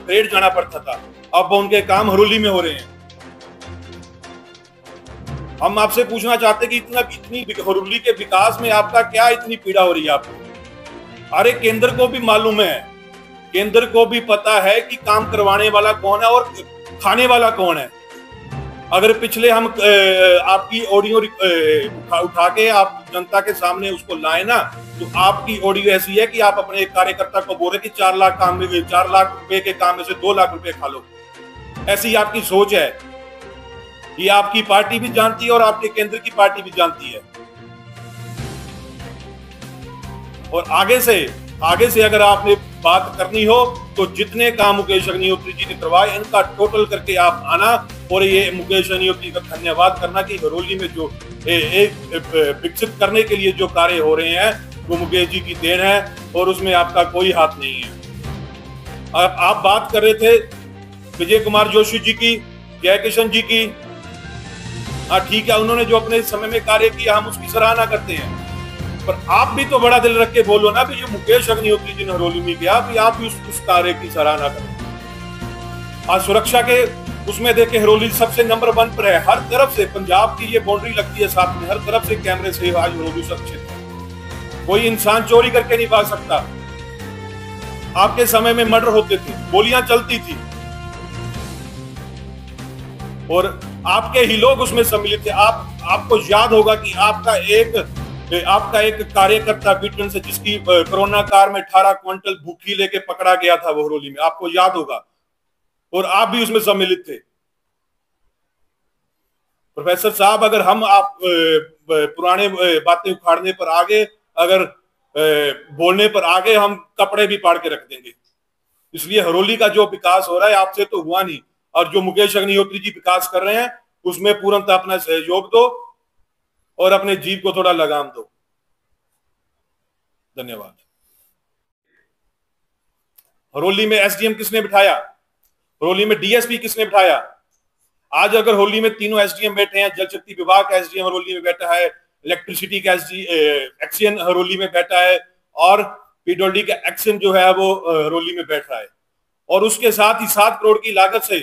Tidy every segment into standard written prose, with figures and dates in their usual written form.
Parade जाना पड़ता था, अब उनके काम हरोली में हो रहे हैं। हम आपसे पूछना चाहते कि इतनी हरोली के विकास में आपका क्या इतनी पीड़ा हो रही है आपको? अरे केंद्र को भी मालूम है, केंद्र को भी पता है कि काम करवाने वाला कौन है और खाने वाला कौन है। अगर पिछले हम आपकी ऑडियो उठा के आप जनता के सामने उसको लाए ना, तो आपकी ऑडियो ऐसी है कि आप अपने एक कार्यकर्ता को बोल रहे कि 4 लाख काम में 4 लाख रुपए के काम में से 2 लाख रुपए खा लो। ऐसी आपकी सोच है। ये आपकी पार्टी भी जानती है और आपके केंद्र की पार्टी भी जानती है। और आगे से अगर आपने बात करनी हो तो जितने काम मुकेश अग्निहोत्री जी ने करवाए इनका टोटल करके आप आना और ये मुकेश अग्निहोत्री का धन्यवाद करना कि हरोली में जो विकसित करने के लिए जो कार्य हो रहे हैं वो मुकेश जी की देन है और उसमें आपका कोई हाथ नहीं है। आप बात कर रहे थे विजय कुमार जोशी जी की, जय किशन जी की। हाँ ठीक है, उन्होंने जो अपने समय में कार्य किया हम उसकी सराहना करते हैं, पर आप भी तो बड़ा दिल रख के बोलो ना भी जो मुकेश अग्निहोत्री जी ने हरोली में किया भी आप भी उस कार्य की सराहना करें। आज सुरक्षा के उसमें देखे हरोली सबसे नंबर 1 पर है। हर तरफ से पंजाब की ये बाउंड्री लगती है साथ में, हर तरफ से कैमरे से आज हरोली सुरक्षित है। कोई इंसान चोरी करके नहीं भाग सकता। आपके समय में मर्डर होते थे, गोलियां चलती थी और आपके ही लोग उसमें सम्मिलित थे। आपको याद होगा कि आपका एक कार्यकर्ता ब्रिटेन से जिसकी कोरोना काल में 18 क्विंटल भूखी लेके पकड़ा गया था वो हरोली में, आपको याद होगा, और आप भी उसमें सम्मिलित थे। प्रोफेसर साहब, अगर हम आप पुराने बातें उखाड़ने पर आगे, अगर बोलने पर आगे, हम कपड़े भी पाड़ के रख देंगे। इसलिए हरोली का जो विकास हो रहा है आपसे तो हुआ नहीं, और जो मुकेश अग्निहोत्री जी विकास कर रहे हैं उसमें पूर्णतः अपना सहयोग दो और अपने जीव को थोड़ा लगाम दो। धन्यवाद। हरोली में एसडीएम किसने बिठाया? हरोली में डीएसपी किसने बिठाया? आज अगर होली में तीनों एसडीएम बैठे हैं, जल शक्ति विभाग का एसडीएम हरोली में बैठा है, इलेक्ट्रिसिटी का एक्सीएन हरोली में बैठा है और पीडब्ल्यूडी का एक्सीएन जो है वो हरोली में बैठ रहा है, और उसके साथ ही 7 करोड़ की लागत से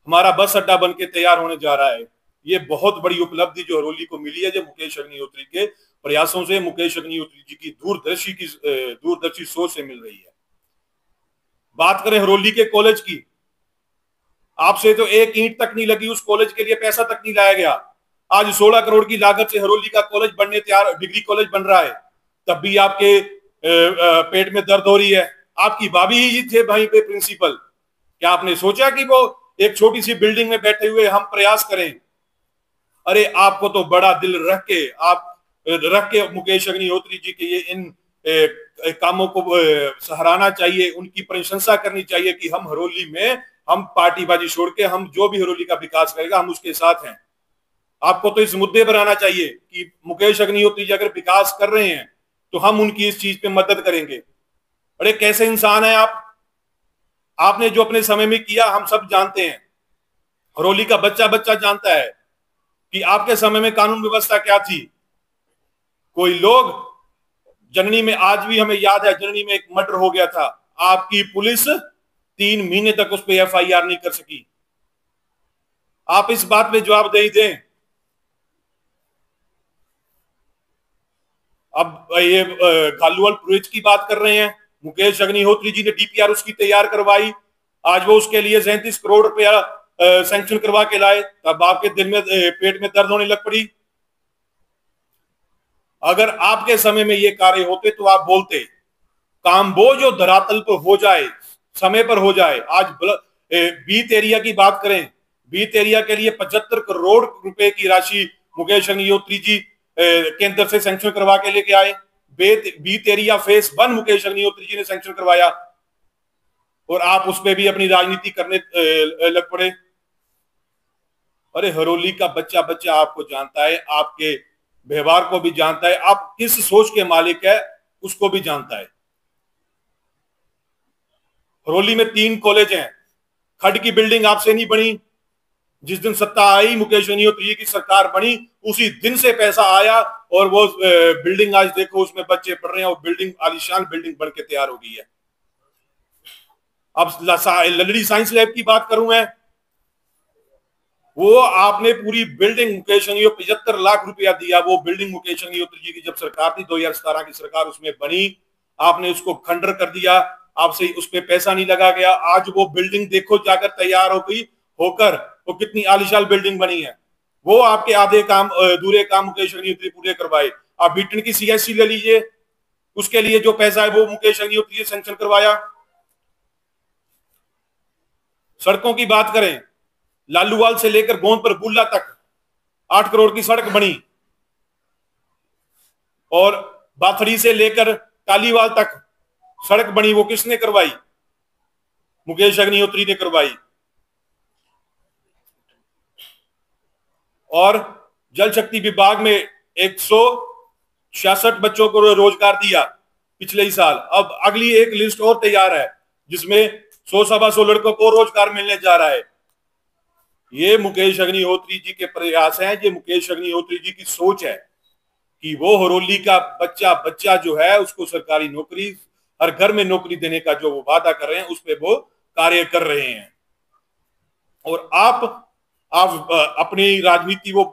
हमारा बस अड्डा बन के तैयार होने जा रहा है। ये बहुत बड़ी उपलब्धि जो हरोली को मिली है, जो मुकेश अग्निहोत्री के प्रयासों से, मुकेश अग्निहोत्री जी की दूरदर्शी सोच से मिल रही है। बात करें हरोली के कॉलेज की, आपसे तो एक ईंट तक नहीं लगी, उस कॉलेज के लिए पैसा तक नहीं लाया गया। आज 16 करोड़ की लागत से हरोली का कॉलेज बनने तैयार, डिग्री कॉलेज बन रहा है, तब भी आपके पेट में दर्द हो रही है। आपकी भाभी ही थे भाई पे प्रिंसिपल। क्या आपने सोचा कि वो एक छोटी सी बिल्डिंग में बैठे हुए हम प्रयास करें? अरे आपको तो बड़ा दिल रख के मुकेश अग्निहोत्री जी के ये इन कामों को सराहना चाहिए, उनकी प्रशंसा करनी चाहिए कि हम हरोली में, हम पार्टीबाजी छोड़ के हम जो भी हरोली का विकास करेगा हम उसके साथ हैं। आपको तो इस मुद्दे पर आना चाहिए कि मुकेश अग्निहोत्री जी अगर विकास कर रहे हैं तो हम उनकी इस चीज पे मदद करेंगे। अरे कैसे इंसान है आप? आपने जो अपने समय में किया हम सब जानते हैं, हरोली का बच्चा बच्चा जानता है कि आपके समय में कानून व्यवस्था क्या थी। कोई लोग जननी में, आज भी हमें याद है, जननी में एक मर्डर हो गया था, आपकी पुलिस 3 महीने तक उस पर एफआईआर नहीं कर सकी। आप इस बात पे जवाबदेही दें। अब ये घालूवाल प्रोजेक्ट की बात कर रहे हैं, मुकेश अग्निहोत्री जी ने डीपीआर उसकी तैयार करवाई, आज वो उसके लिए 37 करोड़ रुपया सैंक्शन करवा के लाए, तब आपके दिल में पेट में दर्द होने लग पड़ी। अगर आपके समय में ये कार्य होते तो आप बोलते काम वो जो धरातल पर हो जाए, समय पर हो जाए। आज बीत एरिया की बात करें, बीत एरिया के लिए 75 करोड़ रुपए की राशि मुकेश अग्निहोत्री जी केंद्र से सैंक्शन करवा के लेके आए। बीत एरिया फेस 1 मुकेश अग्निहोत्री जी ने सैंक्शन करवाया और आप उस पर भी अपनी राजनीति करने लग पड़े। अरे हरोली का बच्चा बच्चा आपको जानता है, आपके व्यवहार को भी जानता है, आप किस सोच के मालिक है उसको भी जानता है। हरोली में 3 कॉलेज हैं, खड की बिल्डिंग आपसे नहीं बनी। जिस दिन सत्ता आई, मुकेश अग्निहोत्री की सरकार बनी, उसी दिन से पैसा आया और वो बिल्डिंग आज देखो उसमें बच्चे पढ़ रहे हैं, और बिल्डिंग आलीशान बिल्डिंग बन के तैयार हो गई है। अब ललड़ी साइंस लैब की बात करूं मैं, वो आपने पूरी बिल्डिंग मुकेश अग्निहोत्री 75 लाख रुपया दिया, वो बिल्डिंग मुकेश अग्निहोत्री जी की जब सरकार थी 2017 की सरकार उसमें बनी, आपने उसको खंडर कर दिया, आपसे उस पर पैसा नहीं लगा गया। आज वो बिल्डिंग देखो जाकर तैयार हो गई होकर, वो कितनी आलिशान बिल्डिंग बनी है। वो आपके आधे काम अधूरे काम मुकेश अग्निहोत्री पूरे करवाए। आप बीटन की सीएससी ले लीजिए, उसके लिए जो पैसा है वो मुकेश अग्निहोत्री सैंक्शन करवाया। सड़कों की बात करें, लालूवाल से लेकर गोंद पर बुल्ला तक 8 करोड़ की सड़क बनी, और बाथड़ी से लेकर कालीवाल तक सड़क बनी, वो किसने करवाई? मुकेश अग्निहोत्री ने करवाई। और जल शक्ति विभाग में 166 बच्चों को रोजगार दिया पिछले ही साल। अब अगली एक लिस्ट और तैयार है जिसमें 100-125 लड़कों को रोजगार मिलने जा रहा है। ये मुकेश अग्निहोत्री जी के प्रयास हैं, ये मुकेश अग्निहोत्री जी की सोच है कि वो हरोली का बच्चा बच्चा जो है उसको सरकारी नौकरी, हर घर में नौकरी देने का जो वो वादा कर रहे हैं उस पर वो कार्य कर रहे हैं। और आप अपनी राजनीति वो